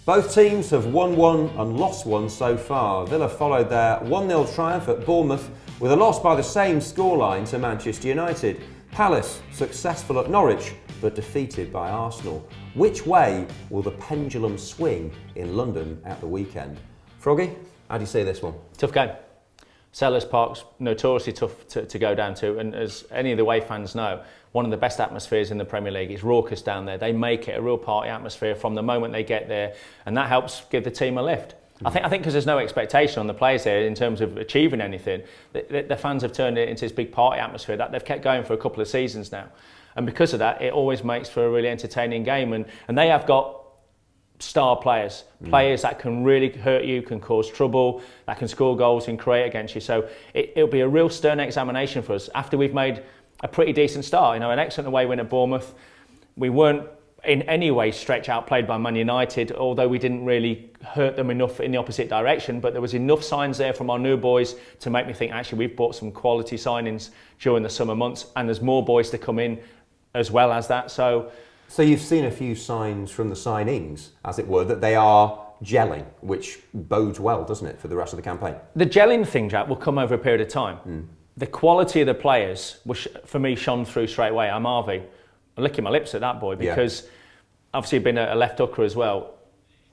Both teams have won one and lost one so far. Villa followed their 1-0 triumph at Bournemouth with a loss by the same scoreline to Manchester United. Palace successful at Norwich but defeated by Arsenal. Which way will the pendulum swing in London at the weekend? Froggy, how do you see this one? Tough game. Selhurst Park's notoriously tough to go down to, and as any of the away fans know, one of the best atmospheres in the Premier League. It's raucous down there. They make it a real party atmosphere from the moment they get there, and that helps give the team a lift. I think because there's no expectation on the players there in terms of achieving anything, the fans have turned it into this big party atmosphere that they've kept going for a couple of seasons now. And because of that, it always makes for a really entertaining game, and they have got star players that can really hurt you, can cause trouble, that can score goals and create against you. So it'll be a real stern examination for us after we've made a pretty decent start. You know, an excellent away win at Bournemouth. We weren't in any way stretch outplayed by Man United, although we didn't really hurt them enough in the opposite direction. But there was enough signs there from our new boys to make me think actually we've bought some quality signings during the summer months, and there's more boys to come in as well as that. So you've seen a few signs from the signings, as it were, that they are gelling, which bodes well, doesn't it, for the rest of the campaign? The gelling thing, Jack, will come over a period of time. The quality of the players, which for me shone through straight away. I'm Harvey. I'm licking my lips at that boy because obviously being a left hooker as well,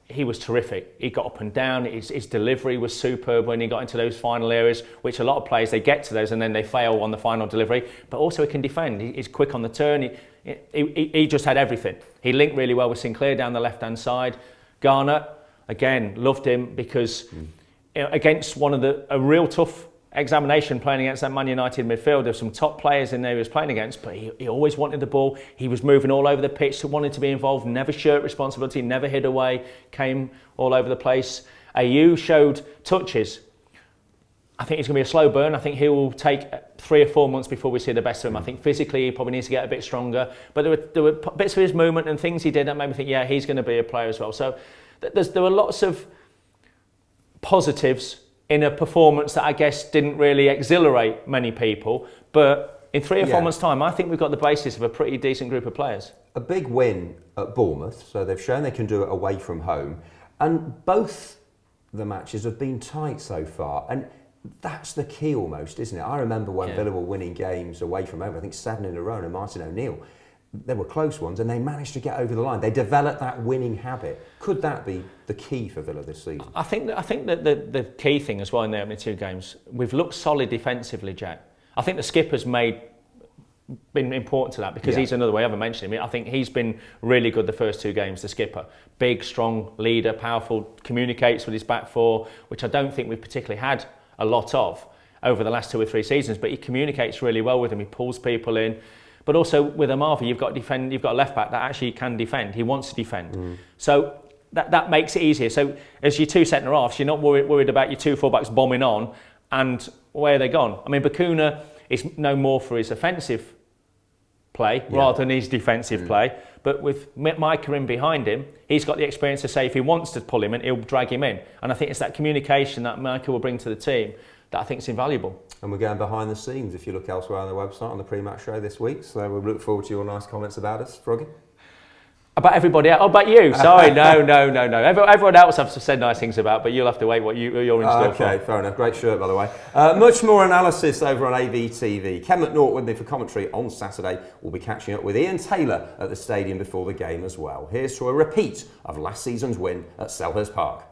he was terrific. He got up and down. His delivery was superb when he got into those final areas, which a lot of players, they get to those and then they fail on the final delivery. But also he can defend. He's quick on the turn. He just had everything. He linked really well with Sinclair down the left-hand side. Garner, again, loved him because you know, against a real tough examination playing against that Man United midfield. There's some top players in there he was playing against, but he always wanted the ball. He was moving all over the pitch, wanted to be involved, never shirked responsibility, never hid away, came all over the place. AU showed touches. I think he's going to be a slow burn. I think he will take 3 or 4 months before we see the best of him. I think physically he probably needs to get a bit stronger, but there were bits of his movement and things he did that made me think, yeah, he's going to be a player as well. So there were lots of positives in a performance that I guess didn't really exhilarate many people, but in 3 or 4 months' time, I think we've got the basis of a pretty decent group of players. A big win at Bournemouth, so they've shown they can do it away from home, and both the matches have been tight so far, and that's the key almost, isn't it? I remember when Villa were winning games away from home, I think 7 in a row, and Martin O'Neill, there were close ones and they managed to get over the line. They developed that winning habit. Could that be the key for Villa this season? I think that the key thing as well in the opening 2 games, we've looked solid defensively, Jack. I think the skipper's been important to that because he's another way I haven't mentioned him. I think he's been really good the first 2 games, the skipper. Big, strong leader, powerful, communicates with his back 4, which I don't think we've particularly had a lot of over the last 2 or 3 seasons, but he communicates really well with him. He pulls people in. But also with Amarvi, you've got a left back that actually can defend. He wants to defend. So that makes it easier. So as your 2 centre halves, you're not worried about your 2 fullbacks bombing on and where they're gone. I mean, Bakuna is no more for his offensive play rather than his defensive play. But with Micah in behind him, he's got the experience to say if he wants to pull him in, he'll drag him in. And I think it's that communication that Micah will bring to the team that I think is invaluable. And we're going behind the scenes if you look elsewhere on the website on the pre-match show this week. So we look forward to your nice comments about us, Froggy. About everybody else? Oh, about you. Sorry, no. Everyone else I've said nice things about, but you'll have to wait what you're in store for. Okay, fair enough. Great shirt, by the way. Much more analysis over on AVTV. Ken McNaught with me for commentary on Saturday. We'll be catching up with Ian Taylor at the stadium before the game as well. Here's to a repeat of last season's win at Selhurst Park.